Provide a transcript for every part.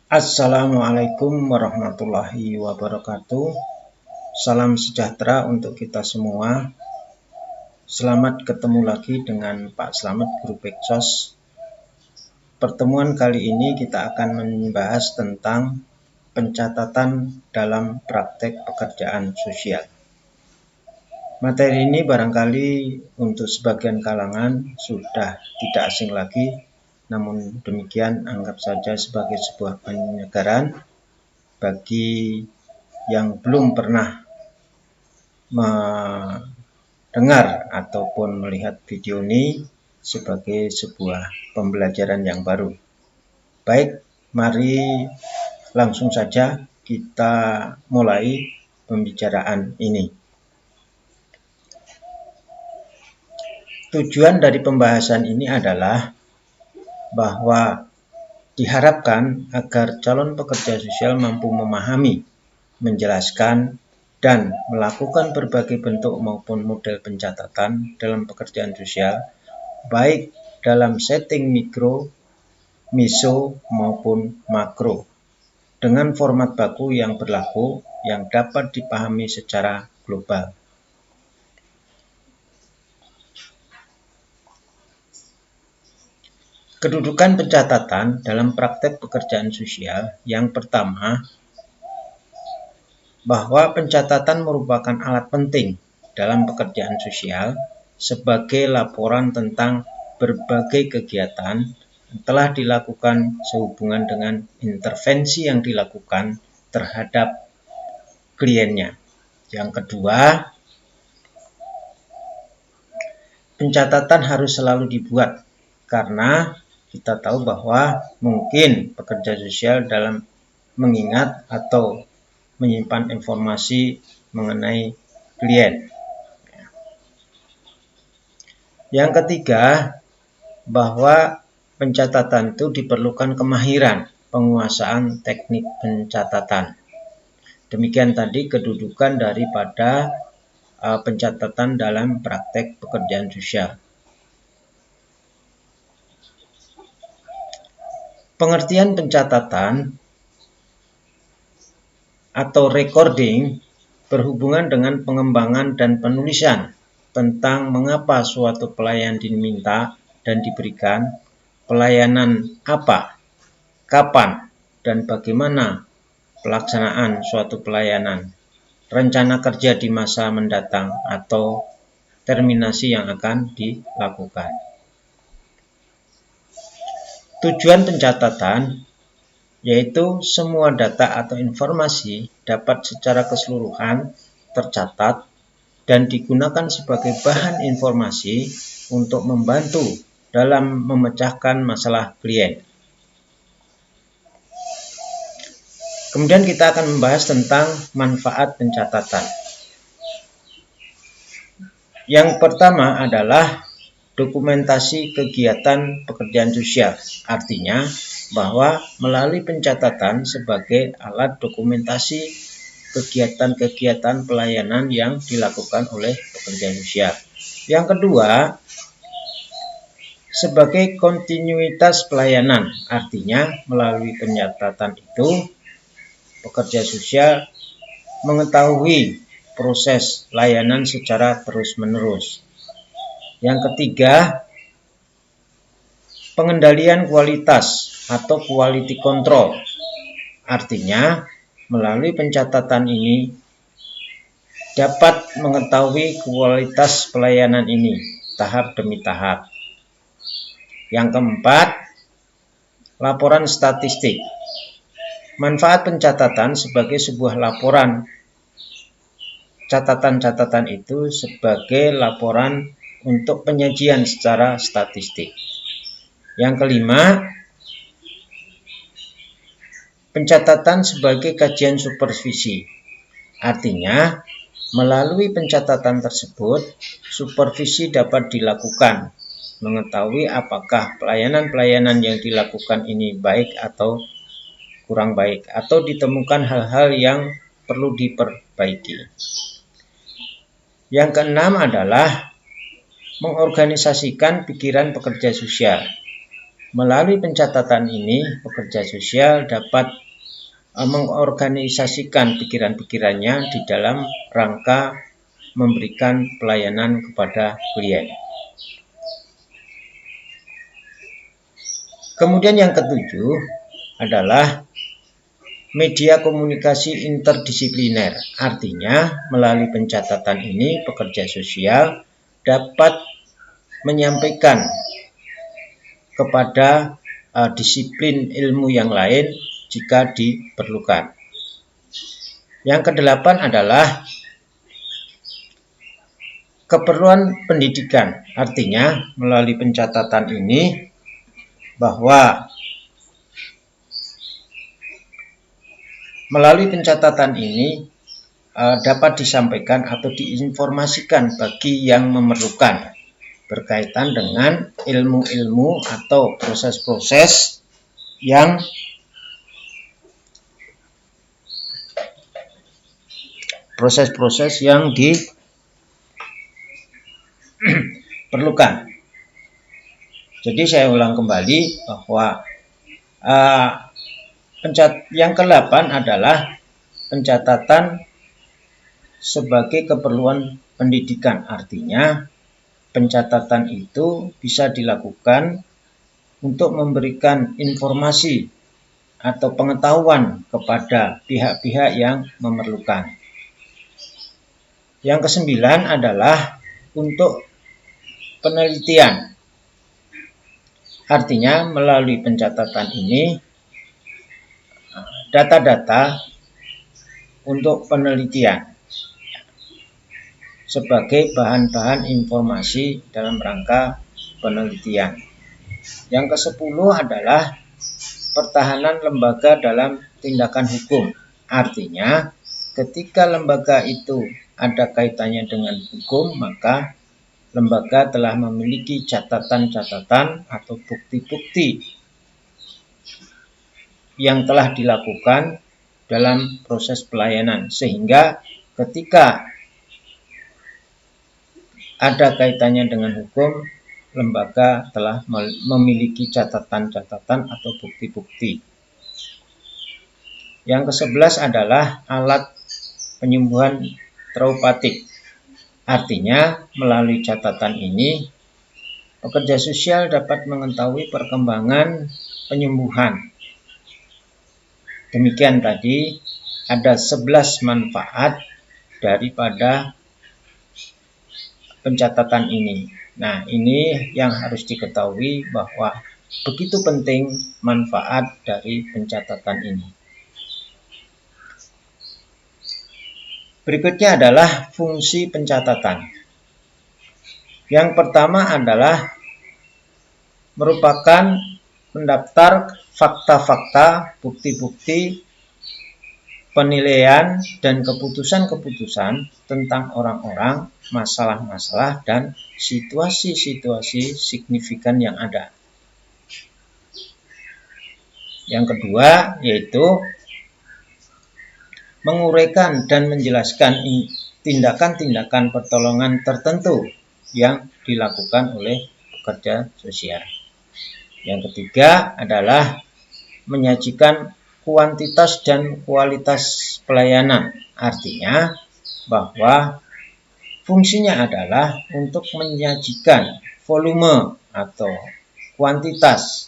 Assalamualaikum warahmatullahi wabarakatuh. Salam sejahtera untuk kita semua. Selamat ketemu lagi dengan Pak Slamet, Guru Peksos. Pertemuan kali ini kita akan membahas tentang pencatatan dalam praktek pekerjaan sosial. Materi ini barangkali untuk sebagian kalangan sudah tidak asing lagi. Namun demikian anggap saja sebagai sebuah penyegaran bagi yang belum pernah mendengar ataupun melihat video ini sebagai sebuah pembelajaran yang baru. Baik, mari langsung saja kita mulai pembicaraan ini. Tujuan dari pembahasan ini adalah bahwa diharapkan agar calon pekerja sosial mampu memahami, menjelaskan, dan melakukan berbagai bentuk maupun model pencatatan dalam pekerjaan sosial, baik dalam setting mikro, meso, maupun makro, dengan format baku yang berlaku yang dapat dipahami secara global. Kedudukan pencatatan dalam praktek pekerjaan sosial yang pertama, bahwa pencatatan merupakan alat penting dalam pekerjaan sosial sebagai laporan tentang berbagai kegiatan yang telah dilakukan sehubungan dengan intervensi yang dilakukan terhadap kliennya. Yang kedua, pencatatan harus selalu dibuat karena kita tahu bahwa mungkin pekerja sosial dalam mengingat atau menyimpan informasi mengenai klien. Yang ketiga, bahwa pencatatan itu diperlukan kemahiran penguasaan teknik pencatatan. Demikian tadi kedudukan daripada pencatatan dalam praktek pekerjaan sosial. Pengertian pencatatan atau recording berhubungan dengan pengembangan dan penulisan tentang mengapa suatu pelayanan diminta dan diberikan, pelayanan apa, kapan, dan bagaimana pelaksanaan suatu pelayanan, rencana kerja di masa mendatang, atau terminasi yang akan dilakukan. Tujuan pencatatan yaitu semua data atau informasi dapat secara keseluruhan tercatat dan digunakan sebagai bahan informasi untuk membantu dalam memecahkan masalah klien. Kemudian kita akan membahas tentang manfaat pencatatan. Yang pertama adalah dokumentasi kegiatan pekerjaan sosial, artinya bahwa melalui pencatatan sebagai alat dokumentasi kegiatan-kegiatan pelayanan yang dilakukan oleh pekerja sosial. Yang kedua, sebagai kontinuitas pelayanan, artinya melalui pencatatan itu pekerja sosial mengetahui proses layanan secara terus-menerus. Yang ketiga, pengendalian kualitas atau quality control. Artinya, melalui pencatatan ini dapat mengetahui kualitas pelayanan ini tahap demi tahap. Yang keempat, laporan statistik. Manfaat pencatatan sebagai sebuah laporan. Catatan-catatan itu sebagai laporan untuk penyajian secara statistik. Yang kelima, pencatatan sebagai kajian supervisi. Artinya, melalui pencatatan tersebut, supervisi dapat dilakukan, mengetahui apakah pelayanan-pelayanan yang dilakukan ini baik atau kurang baik, atau ditemukan hal-hal yang perlu diperbaiki. Yang keenam adalah mengorganisasikan pikiran pekerja sosial. Melalui pencatatan ini, pekerja sosial dapat mengorganisasikan pikiran-pikirannya di dalam rangka memberikan pelayanan kepada klien. Kemudian yang ketujuh adalah media komunikasi interdisipliner. Artinya, melalui pencatatan ini, pekerja sosial dapat menyampaikan kepada disiplin ilmu yang lain jika diperlukan. Yang kedelapan adalah keperluan pendidikan. Artinya, melalui pencatatan ini bahwa melalui pencatatan ini dapat disampaikan atau diinformasikan bagi yang memerlukan berkaitan dengan ilmu-ilmu atau proses-proses yang diperlukan. Jadi saya ulang kembali bahwa yang ke-8 adalah pencatatan sebagai keperluan pendidikan. Artinya pencatatan itu bisa dilakukan untuk memberikan informasi atau pengetahuan kepada pihak-pihak yang memerlukan. Yang ke-9 adalah untuk penelitian. Artinya melalui pencatatan ini data-data untuk penelitian sebagai bahan-bahan informasi dalam rangka penelitian. Yang ke-10 adalah pertahanan lembaga dalam tindakan hukum. Artinya, ketika lembaga itu ada kaitannya dengan hukum, maka lembaga telah memiliki catatan-catatan atau bukti-bukti yang telah dilakukan dalam proses pelayanan, sehingga ketika ada kaitannya dengan hukum, lembaga telah memiliki catatan-catatan atau bukti-bukti. Yang ke-11 adalah alat penyembuhan terapeutik. Artinya, melalui catatan ini, pekerja sosial dapat mengetahui perkembangan penyembuhan. Demikian tadi, ada 11 manfaat daripada pencatatan ini. Nah, ini yang harus diketahui bahwa begitu penting manfaat dari pencatatan ini. Berikutnya adalah fungsi pencatatan. Yang pertama adalah merupakan mendaftar fakta-fakta, bukti-bukti, penilaian, dan keputusan-keputusan tentang orang-orang, masalah-masalah, dan situasi-situasi signifikan yang ada. Yang kedua yaitu menguraikan dan menjelaskan tindakan-tindakan pertolongan tertentu yang dilakukan oleh pekerja sosial. Yang ketiga adalah menyajikan kuantitas dan kualitas pelayanan. Artinya bahwa fungsinya adalah untuk menyajikan volume atau kuantitas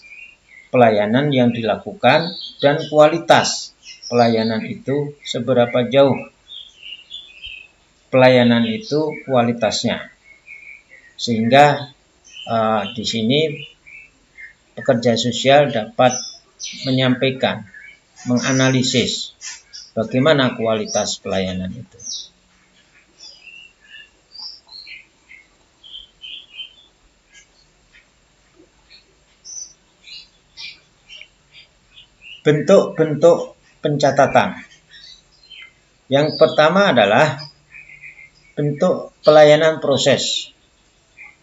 pelayanan yang dilakukan dan kualitas pelayanan itu seberapa jauh pelayanan itu kualitasnya. Sehingga di sini pekerja sosial dapat menyampaikan, menganalisis bagaimana kualitas pelayanan itu. Bentuk-bentuk pencatatan. Yang pertama adalah bentuk pelayanan proses.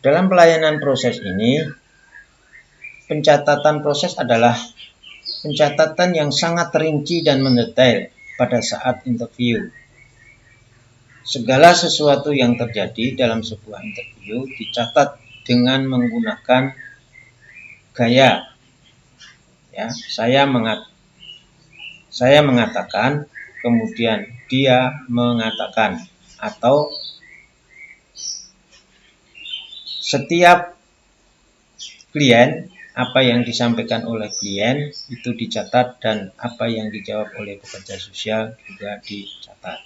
Dalam pelayanan proses ini, pencatatan proses adalah pencatatan yang sangat rinci dan mendetail pada saat interview. Segala sesuatu yang terjadi dalam sebuah interview dicatat dengan menggunakan gaya Ya, saya mengatakan, kemudian dia mengatakan, atau setiap klien, apa yang disampaikan oleh klien itu dicatat dan apa yang dijawab oleh pekerja sosial juga dicatat.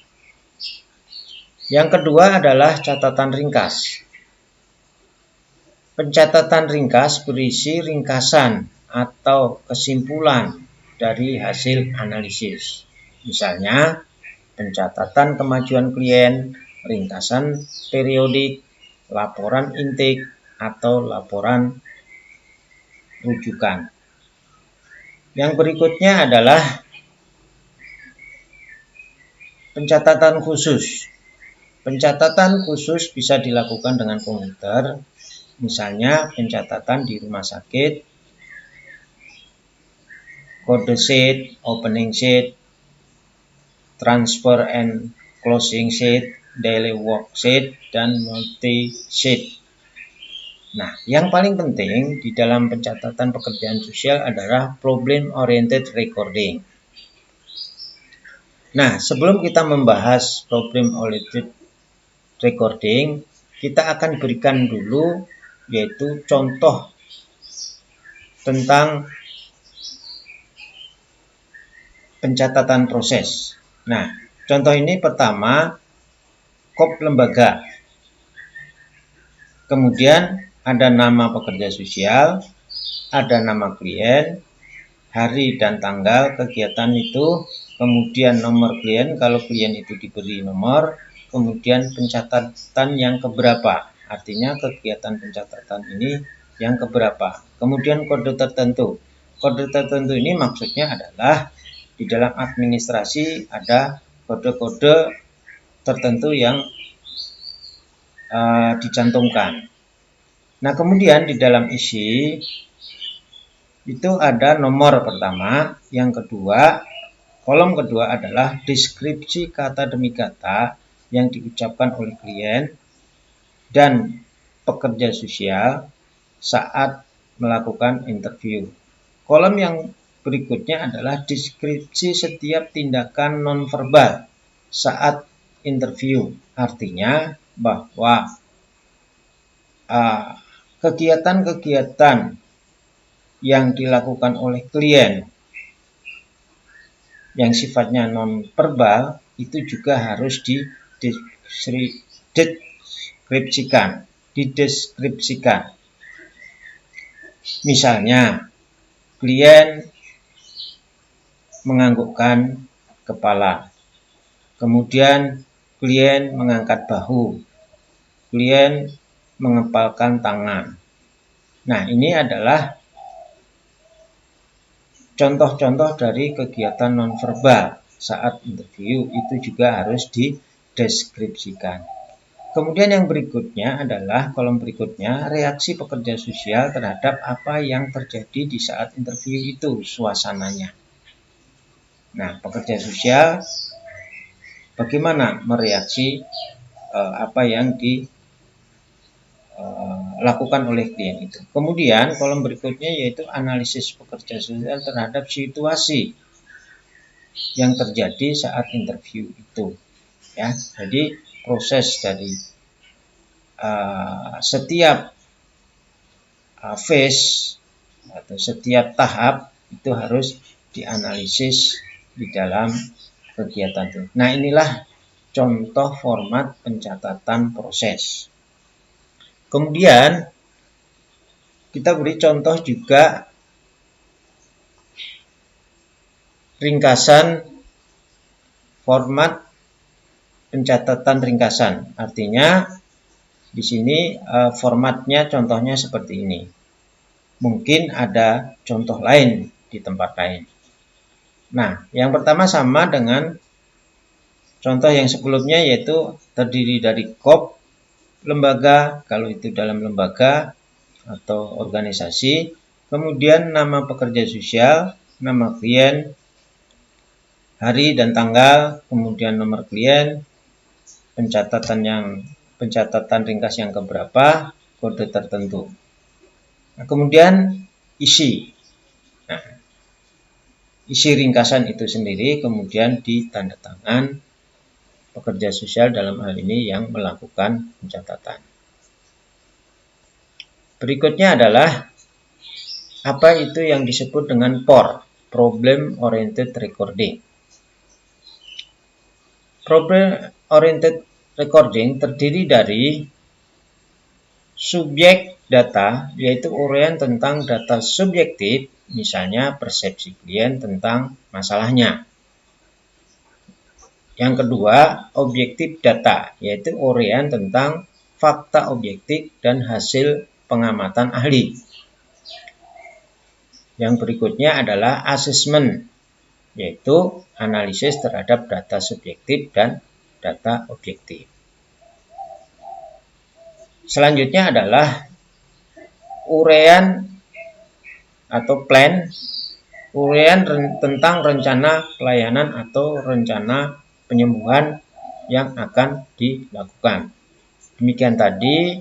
Yang kedua adalah catatan ringkas. Pencatatan ringkas berisi ringkasan atau kesimpulan dari hasil analisis. Misalnya, pencatatan kemajuan klien, ringkasan periodik, laporan intake, atau laporan rujukan. Yang berikutnya adalah pencatatan khusus. Pencatatan khusus bisa dilakukan dengan komputer, misalnya pencatatan di rumah sakit, kode sheet, opening sheet, transfer and closing sheet, daily work sheet, dan multi sheet. Nah, yang paling penting di dalam pencatatan pekerjaan sosial adalah problem oriented recording. Nah, sebelum kita membahas problem oriented recording, kita akan berikan dulu yaitu contoh tentang pencatatan proses. Nah, contoh ini pertama, kop lembaga. Kemudian ada nama pekerja sosial, ada nama klien, hari dan tanggal kegiatan itu, kemudian nomor klien kalau klien itu diberi nomor, kemudian pencatatan yang keberapa. Artinya kegiatan pencatatan ini yang keberapa. Kemudian kode tertentu. Kode tertentu ini maksudnya adalah di dalam administrasi ada kode-kode tertentu yang dicantumkan. Nah, kemudian di dalam isi itu ada nomor pertama, yang kedua, kolom kedua adalah deskripsi kata demi kata yang diucapkan oleh klien dan pekerja sosial saat melakukan interview. Kolom yang berikutnya adalah deskripsi setiap tindakan nonverbal saat interview. Artinya bahwa kegiatan-kegiatan yang dilakukan oleh klien yang sifatnya nonverbal itu juga harus dideskripsikan. Misalnya, klien menganggukkan kepala, kemudian klien mengangkat bahu, klien mengepalkan tangan. Nah, ini adalah contoh-contoh dari kegiatan nonverbal saat interview, itu juga harus dideskripsikan. Kemudian yang berikutnya adalah kolom berikutnya, reaksi pekerja sosial terhadap apa yang terjadi di saat interview itu, suasananya. Nah, pekerja sosial bagaimana mereaksi apa yang dilakukan oleh klien itu. Kemudian kolom berikutnya yaitu analisis pekerja sosial terhadap situasi yang terjadi saat interview itu. Ya, jadi proses dari setiap phase atau setiap tahap itu harus dianalisis di dalam kegiatan itu. Nah, inilah contoh format pencatatan proses. Kemudian kita beri contoh juga ringkasan format pencatatan ringkasan. Artinya di sini formatnya contohnya seperti ini. Mungkin ada contoh lain di tempat lain. Nah, yang pertama sama dengan contoh yang sebelumnya, yaitu terdiri dari kop lembaga, kalau itu dalam lembaga atau organisasi, kemudian nama pekerja sosial, nama klien, hari dan tanggal, kemudian nomor klien, pencatatan ringkas yang keberapa, kode tertentu. Nah, kemudian isi. Nah, isi ringkasan itu sendiri kemudian ditandatangan pekerja sosial dalam hal ini yang melakukan pencatatan. Berikutnya adalah apa itu yang disebut dengan POR, Problem Oriented Recording. Problem Oriented Recording terdiri dari subjek data, yaitu uraian tentang data subjektif, misalnya persepsi klien tentang masalahnya. Yang kedua, objektif data, yaitu uraian tentang fakta objektif dan hasil pengamatan ahli. Yang berikutnya adalah asesmen, yaitu analisis terhadap data subjektif dan data objektif. Selanjutnya adalah uraian atau plan, uraian tentang rencana pelayanan atau rencana penyembuhan yang akan dilakukan. Demikian tadi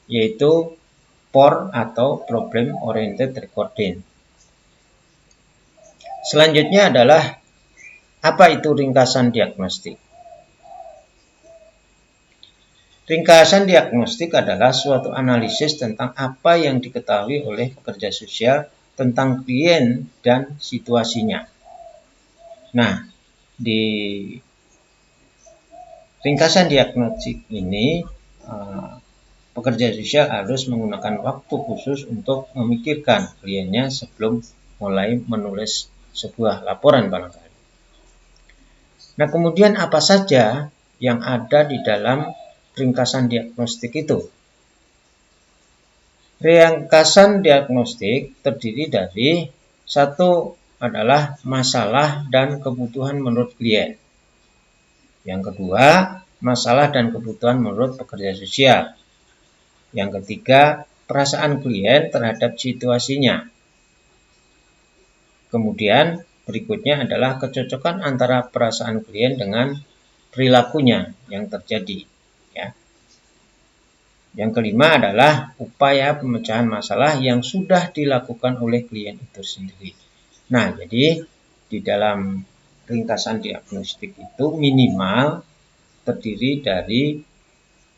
yaitu POR atau Problem Oriented Recording. Selanjutnya adalah apa itu ringkasan diagnostik. Ringkasan diagnostik adalah suatu analisis tentang apa yang diketahui oleh pekerja sosial tentang klien dan situasinya. Nah, di ringkasan diagnostik ini pekerja sosial harus menggunakan waktu khusus untuk memikirkan kliennya sebelum mulai menulis sebuah laporan barangkali. Nah, kemudian apa saja yang ada di dalam ringkasan diagnostik itu? Ringkasan diagnostik terdiri dari satu adalah masalah dan kebutuhan menurut klien. Yang kedua, masalah dan kebutuhan menurut pekerja sosial. Yang ketiga, perasaan klien terhadap situasinya. Kemudian berikutnya adalah kecocokan antara perasaan klien dengan perilakunya yang terjadi. Ya. Yang kelima adalah upaya pemecahan masalah yang sudah dilakukan oleh klien itu sendiri. Nah, jadi di dalam ringkasan diagnostik itu minimal terdiri dari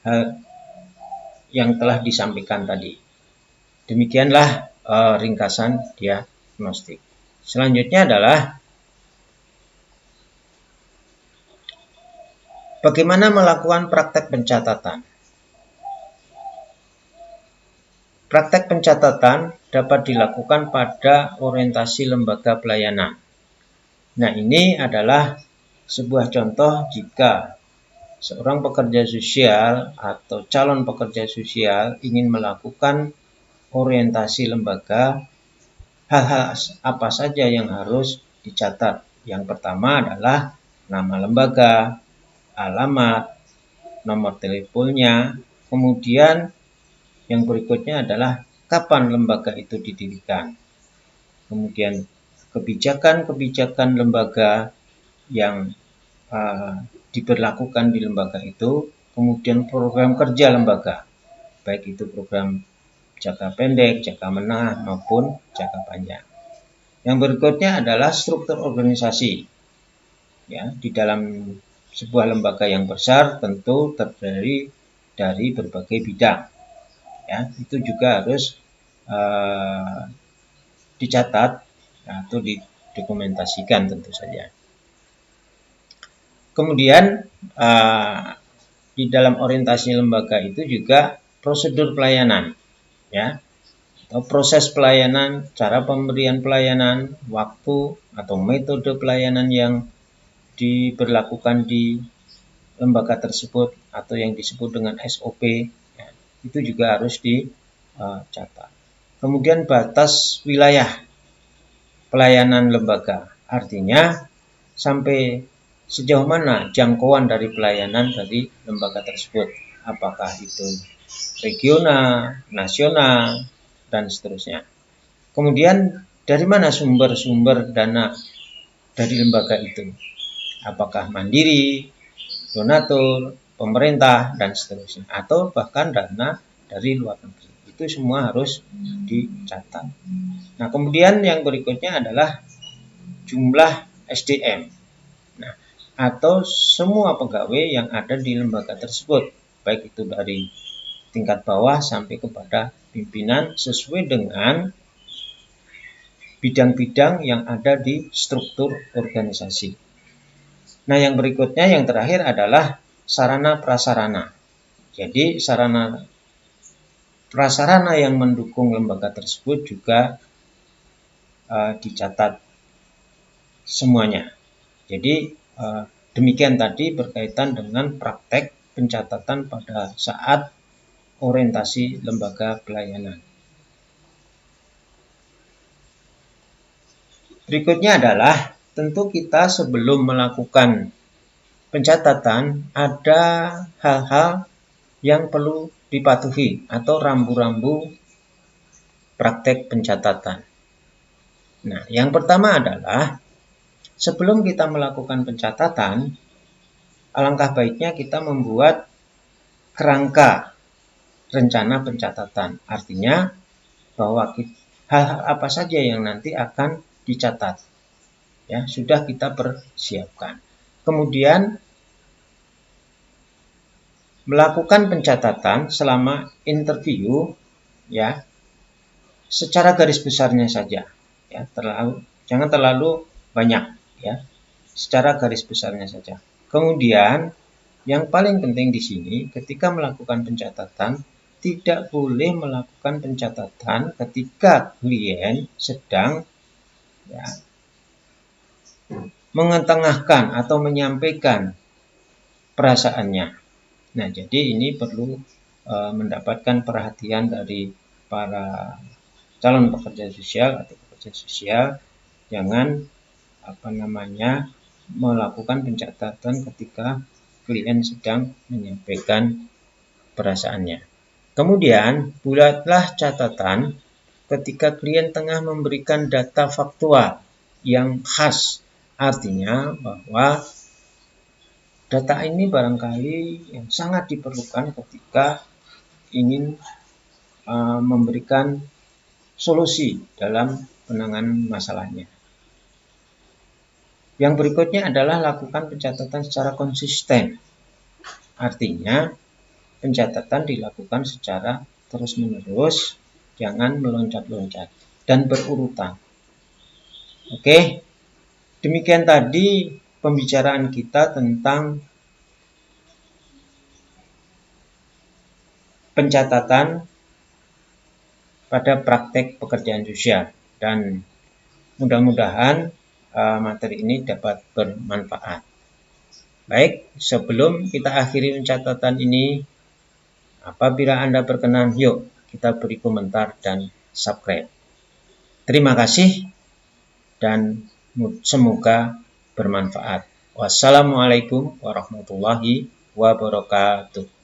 hal yang telah disampaikan tadi. Demikianlah ringkasan diagnostik. Selanjutnya adalah bagaimana melakukan praktek pencatatan. Praktek pencatatan dapat dilakukan pada orientasi lembaga pelayanan. Nah, ini adalah sebuah contoh jika seorang pekerja sosial atau calon pekerja sosial ingin melakukan orientasi lembaga, hal-hal apa saja yang harus dicatat. Yang pertama adalah nama lembaga, alamat, nomor teleponnya, kemudian yang berikutnya adalah kapan lembaga itu didirikan. Kemudian kebijakan-kebijakan lembaga yang diberlakukan di lembaga itu, kemudian program kerja lembaga, baik itu program jangka pendek, jangka menengah maupun jangka panjang. Yang berikutnya adalah struktur organisasi. Ya, di dalam sebuah lembaga yang besar tentu terdiri dari berbagai bidang. Ya, itu juga harus dicatat atau didokumentasikan tentu saja. Kemudian di dalam orientasi lembaga itu juga prosedur pelayanan, ya, atau proses pelayanan, cara pemberian pelayanan, waktu atau metode pelayanan yang diberlakukan di lembaga tersebut atau yang disebut dengan SOP, ya, itu juga harus dicatat. Kemudian batas wilayah pelayanan lembaga, artinya sampai sejauh mana jangkauan dari pelayanan dari lembaga tersebut, apakah itu regional, nasional, dan seterusnya. Kemudian dari mana sumber-sumber dana dari lembaga itu, apakah mandiri, donatur, pemerintah, dan seterusnya, atau bahkan dana dari luar negeri. itu semua harus dicatat. Nah, kemudian yang berikutnya adalah jumlah SDM. Nah, atau semua pegawai yang ada di lembaga tersebut, baik itu dari tingkat bawah sampai kepada pimpinan sesuai dengan bidang-bidang yang ada di struktur organisasi. Nah, yang berikutnya yang terakhir adalah sarana prasarana. Jadi sarana prasarana yang mendukung lembaga tersebut juga dicatat semuanya. Jadi demikian tadi berkaitan dengan praktek pencatatan pada saat orientasi lembaga pelayanan. Berikutnya adalah tentu kita sebelum melakukan pencatatan ada hal-hal yang perlu dipatuhi atau rambu-rambu praktek pencatatan. Nah, yang pertama adalah sebelum kita melakukan pencatatan, alangkah baiknya kita membuat kerangka rencana pencatatan. Artinya bahwa hal-hal apa saja yang nanti akan dicatat. Ya, sudah kita persiapkan. Kemudian melakukan pencatatan selama interview, ya, secara garis besarnya saja, ya, jangan terlalu banyak, ya, secara garis besarnya saja. Kemudian yang paling penting di sini ketika melakukan pencatatan tidak boleh melakukan pencatatan ketika klien sedang, ya, mengetengahkan atau menyampaikan perasaannya. Nah, jadi ini perlu mendapatkan perhatian dari para calon pekerja sosial atau pekerja sosial. Jangan melakukan pencatatan ketika klien sedang menyampaikan perasaannya. Kemudian buatlah catatan ketika klien tengah memberikan data faktual yang khas. Artinya bahwa data ini barangkali yang sangat diperlukan ketika ingin memberikan solusi dalam penanganan masalahnya. Yang berikutnya adalah lakukan pencatatan secara konsisten. Artinya pencatatan dilakukan secara terus-menerus, jangan meloncat-loncat dan berurutan. Oke, demikian tadi pembicaraan kita tentang pencatatan pada praktek pekerjaan sosial, dan mudah-mudahan materi ini dapat bermanfaat. Baik, sebelum kita akhiri pencatatan ini, apabila Anda berkenan, yuk kita beri komentar dan subscribe. Terima kasih dan semoga bermanfaat. Wassalamualaikum warahmatullahi wabarakatuh.